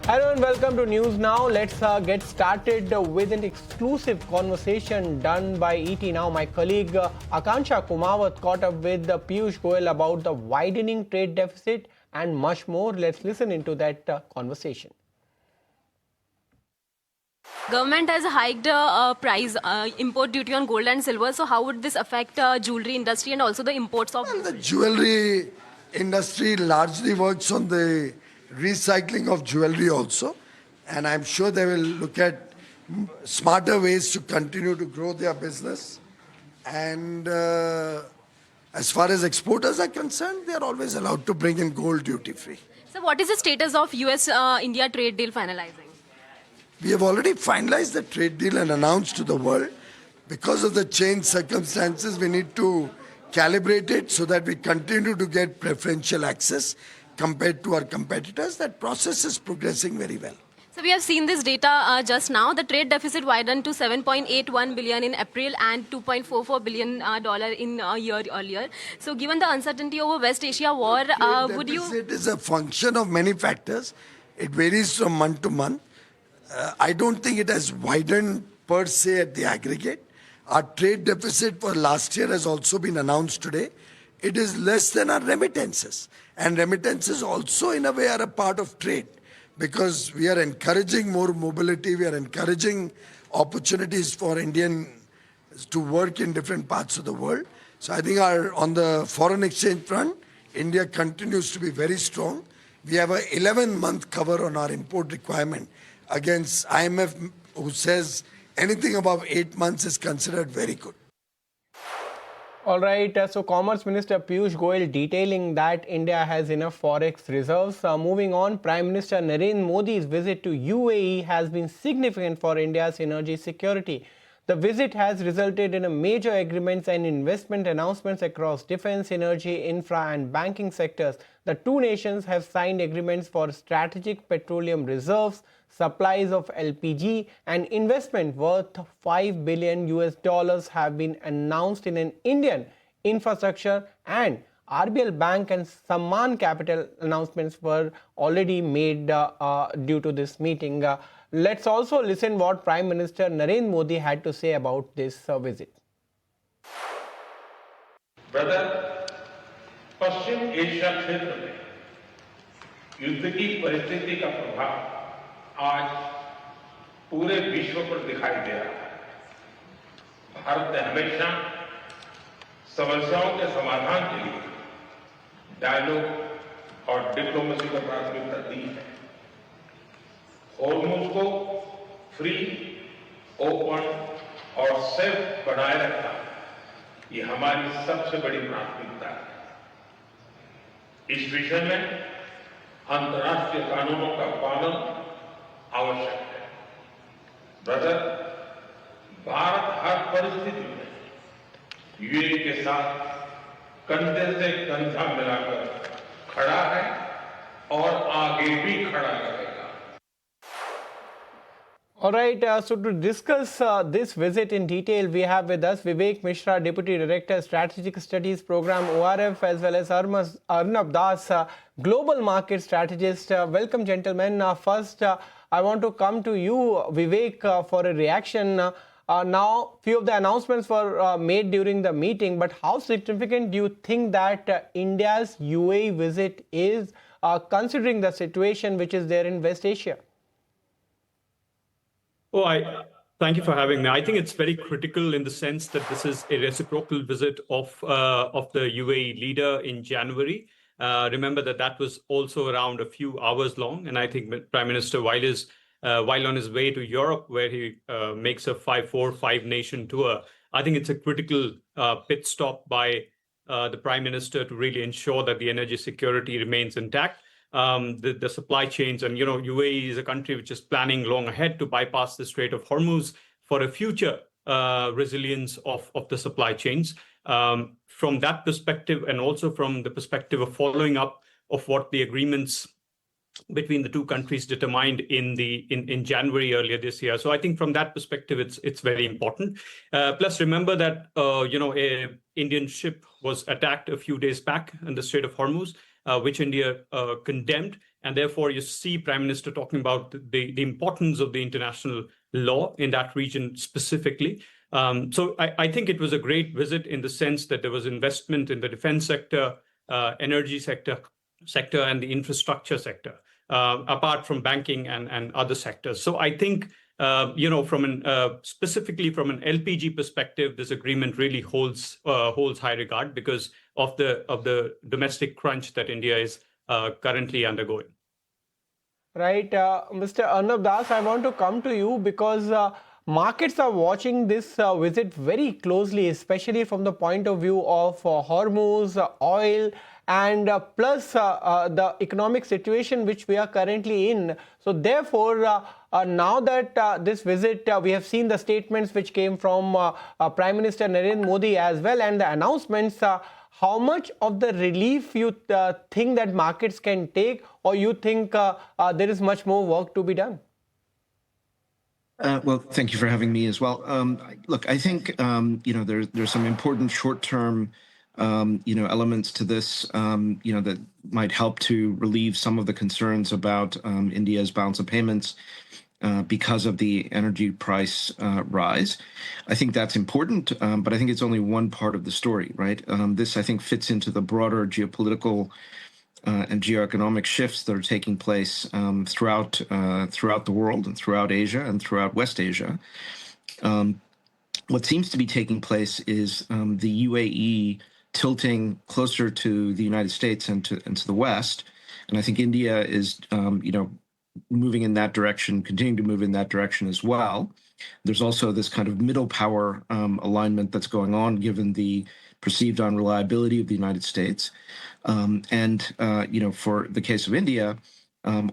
Hello and welcome to News Now. Let's get started with an exclusive conversation done by ET Now. My colleague Akansha Kumawat caught up with Piyush Goyal about the widening trade deficit and much more. Let's listen into that conversation. Government has hiked price import duty on gold and silver. So how would this affect jewelry industry and also the imports of? Well, the jewelry industry largely works on the recycling of jewelry also, and I'm sure they will look at smarter ways to continue to grow their business. And as far as exporters are concerned, they are always allowed to bring in gold duty free. So what is the status of US-India trade deal finalizing? We have already finalized the trade deal and announced to the world. Because of the changed circumstances, we need to calibrate it so that we continue to get preferential access compared to our competitors. That process is progressing very well. So we have seen this data just now. The trade deficit widened to 7.81 billion in April and 2.44 billion dollar in a year earlier. So given the uncertainty over West Asia war, would you? It is a function of many factors. It varies from month to month. I don't think it has widened per se at the aggregate. Our trade deficit for last year has also been announced today. It is less than our remittances. And remittances also in a way are a part of trade because we are encouraging more mobility, we are encouraging opportunities for Indians to work in different parts of the world. So I think on the foreign exchange front, India continues to be very strong. We have an 11-month cover on our import requirement against IMF, who says anything above 8 months is considered very good. All right, so Commerce Minister Piyush Goyal detailing that India has enough forex reserves. Moving on, Prime Minister Narendra Modi's visit to UAE has been significant for India's energy security. The visit has resulted in major agreements and investment announcements across defense, energy, infra and banking sectors. The two nations have signed agreements for strategic petroleum reserves, supplies of LPG and investment worth $5 billion have been announced in an Indian infrastructure, and RBL Bank and Samman Capital announcements were already made due to this meeting. Let's also listen what Prime Minister Narendra Modi had to say about this visit. Brother, Paschim Asia क्षेत्र में युद्ध की परिस्थिति का प्रभाव आज पूरे विश्व पर दिखाई दे रहा है। भारत ने हमेशा समस्याओं के समाधान के लिए डायलॉग और डिप्लोमेसी को प्राथमिकता दी है। हॉर्मुज़ को फ्री, ओपन और सेफ बनाए रखना ये हमारी सबसे बड़ी प्राथमिकता है। इस विषय में अंतर्राष्ट्रीय कानूनों का पालन आवश्यक है। ब्रदर, भारत हर परिस्थिति में यूएई के साथ कंधे से कंधा मिलाकर खड़ा है और आगे भी खड़ा रहेगा। All right, so to discuss this visit in detail, we have with us Vivek Mishra, Deputy Director, Strategic Studies Program, ORF, as well as Arnab Das, Global Market Strategist. Welcome, gentlemen. First, I want to come to you, Vivek, for a reaction. Now, few of the announcements were made during the meeting, but how significant do you think that India's UAE visit is, considering the situation which is there in West Asia? Oh, thank you for having me. I think it's very critical in the sense that this is a reciprocal visit of the UAE leader in January. Remember that was also around a few hours long, and I think Prime Minister, while on his way to Europe, where he makes a 5-nation tour, I think it's a critical pit stop by the Prime Minister to really ensure that the energy security remains intact. The supply chains, and UAE is a country which is planning long ahead to bypass the Strait of Hormuz for a future resilience of the supply chains. From that perspective, and also from the perspective of following up of what the agreements between the two countries determined in January earlier this year. So I think from that perspective, it's very important. Plus, remember that an Indian ship was attacked a few days back in the Strait of Hormuz, which India condemned, And therefore, you see Prime Minister talking about the importance of the international law in that region specifically. So I think it was a great visit in the sense that there was investment in the defense sector, energy sector, and the infrastructure sector, apart from banking and other sectors. So I think, specifically from an LPG perspective, this agreement really holds high regard because of the domestic crunch that India is currently undergoing. Right, Mr. Arnab Das, I want to come to you because markets are watching this visit very closely, especially from the point of view of Hormuz, oil, and plus the economic situation which we are currently in. So therefore, now that this visit, we have seen the statements which came from Prime Minister Narendra Modi as well, and the announcements. How much of the relief you think that markets can take, or you think there is much more work to be done? Well, thank you for having me as well. Look, I think there's some important short-term elements to this that might help to relieve some of the concerns about India's balance of payments because of the energy price rise. I think that's important, but I think it's only one part of the story, right? This, I think, fits into the broader geopolitical and geoeconomic shifts that are taking place throughout the world and throughout Asia and throughout West Asia. What seems to be taking place is the UAE tilting closer to the United States and to the West, and I think India is moving in that direction, continuing to move in that direction as well. There's also this kind of middle power alignment that's going on, given the perceived unreliability of the United States. For the case of India,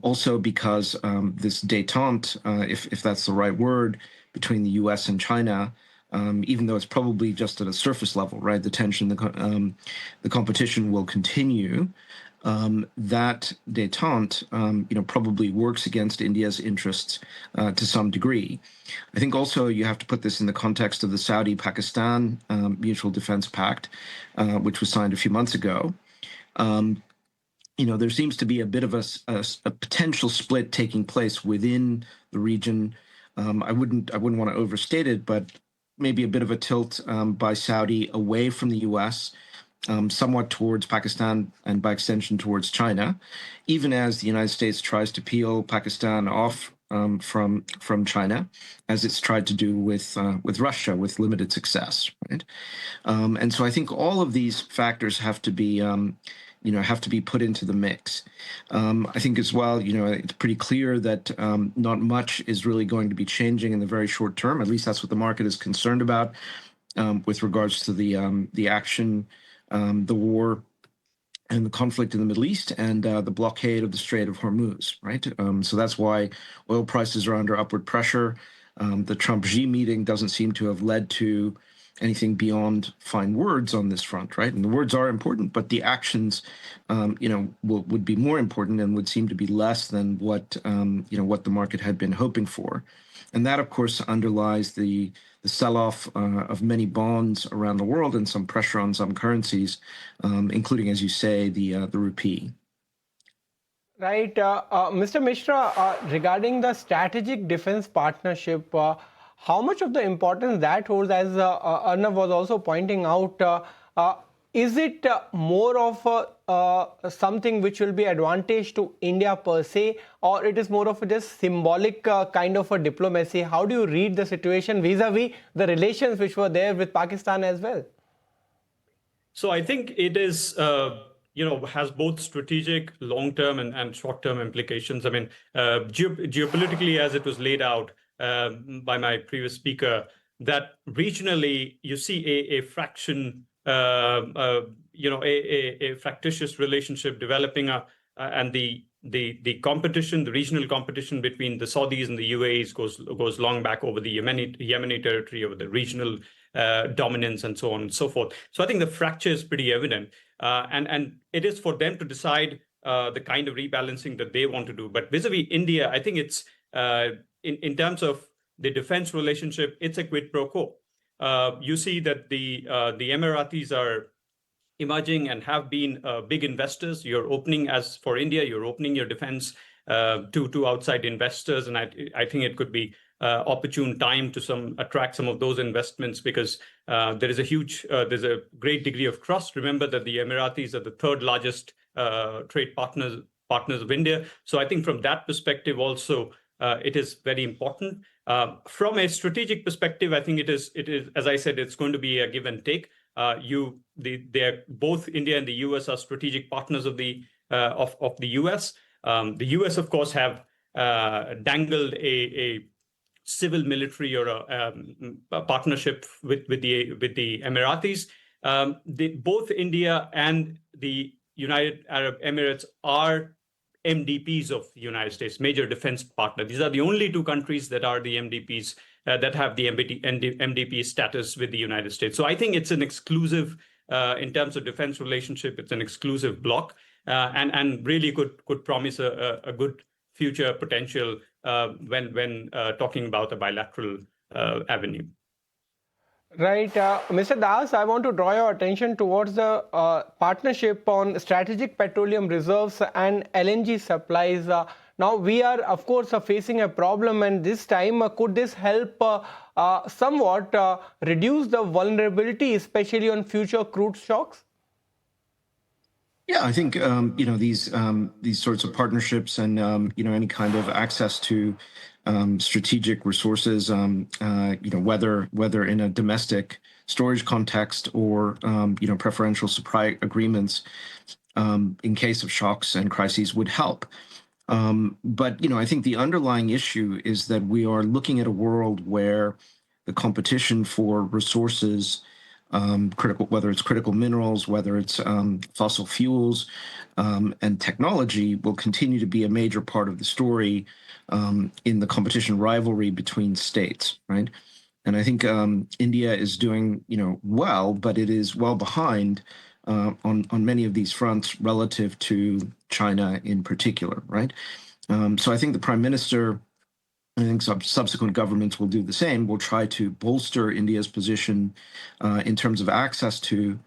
also because this détente, if that's the right word, between the U.S. and China, even though it's probably just at a surface level, right? The tension, the competition will continue. That détente, probably works against India's interests to some degree. I think also you have to put this in the context of the Saudi-Pakistan Mutual Defense Pact, which was signed a few months ago. There seems to be a bit of a potential split taking place within the region. I wouldn't want to overstate it, but maybe a bit of a tilt by Saudi away from the U.S., somewhat towards Pakistan and by extension towards China, even as the United States tries to peel Pakistan off from China, as it's tried to do with Russia with limited success, right? And so I think all of these factors have to be put into the mix. I think as well, it's pretty clear that not much is really going to be changing in the very short term. At least that's what the market is concerned about with regards to the action, the war and the conflict in the Middle East and the blockade of the Strait of Hormuz, right? So that's why oil prices are under upward pressure. The Trump-Xi meeting doesn't seem to have led to anything beyond fine words on this front, right? And the words are important, but the actions, would be more important and would seem to be less than what the market had been hoping for. And that, of course, underlies the sell-off of many bonds around the world and some pressure on some currencies, including, as you say, the rupee. Right. Mr. Mishra, regarding the strategic defense partnership, how much of the importance that holds, as Arnav was also pointing out, is it more of something which will be advantage to India per se, or it is more of a just symbolic kind of a diplomacy? How do you read the situation vis-a-vis the relations which were there with Pakistan as well? So I think it is, has both strategic, long-term and short-term implications. I mean, geopolitically, as it was laid out by my previous speaker, that regionally you see a fraction, a fractious relationship developing, and the competition, the regional competition between the Saudis and the UAEs goes long back over the Yemeni territory, over the regional dominance, and so on and so forth. So I think the fracture is pretty evident, and it is for them to decide the kind of rebalancing that they want to do. But vis-a-vis India, I think it's in terms of the defense relationship, it's a quid pro quo. You see that the Emiratis are emerging and have been big investors. You're opening, as for India, you're opening your defense to outside investors, and I think it could be opportune time to attract some of those investments, because there's a great degree of trust. Remember that the Emiratis are the third largest trade partners of India. So I think from that perspective also, it is very important. From a strategic perspective, I think it is, as I said, it's going to be a give and take. Both India and the US are strategic partners of the US. The US, of course, have dangled a civil military or a partnership with the Emiratis. Both India and the United Arab Emirates are MDPs of the United States, major defense partner. These are the only two countries that are the MDPs that have the MDP status with the United States. So I think it's an exclusive, in terms of defense relationship, it's an exclusive bloc, and really could promise a good future potential when talking about a bilateral avenue. Right. Mr. Das, I want to draw your attention towards the partnership on strategic petroleum reserves and LNG supplies. Now, we are, of course, facing a problem, and this time, could this help somewhat reduce the vulnerability, especially on future crude shocks? Yeah, I think these sorts of partnerships and any kind of access to strategic resources, whether in a domestic storage context or preferential supply agreements in case of shocks and crises would help. But I think the underlying issue is that we are looking at a world where the competition for resources, whether it's critical minerals, whether it's fossil fuels, and technology, will continue to be a major part of the story in the competition rivalry between states, right? And I think India is doing well, but it is well behind on many of these fronts relative to China in particular, right? So I think the Prime Minister, I think subsequent governments will do the same, will try to bolster India's position in terms of access to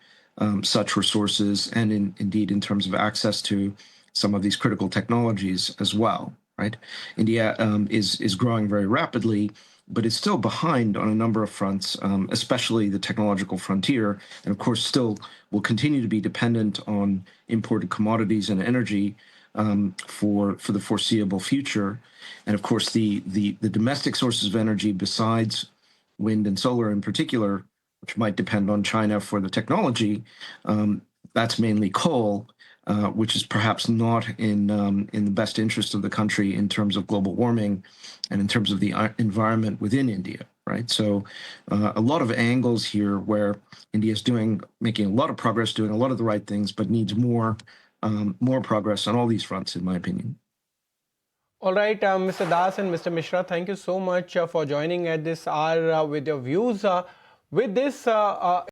such resources, and indeed in terms of access to some of these critical technologies as well, right? India is growing very rapidly, but it's still behind on a number of fronts, especially the technological frontier, and of course still will continue to be dependent on imported commodities and energy for the foreseeable future. And of course, the domestic sources of energy, besides wind and solar in particular, which might depend on China for the technology, that's mainly coal, which is perhaps not in the best interest of the country in terms of global warming and in terms of the environment within India, right? So a lot of angles here where India is making a lot of progress, doing a lot of the right things, but needs more progress on all these fronts, in my opinion. All right, Mr. Das and Mr. Mishra, thank you so much for joining at this hour with your views. With this,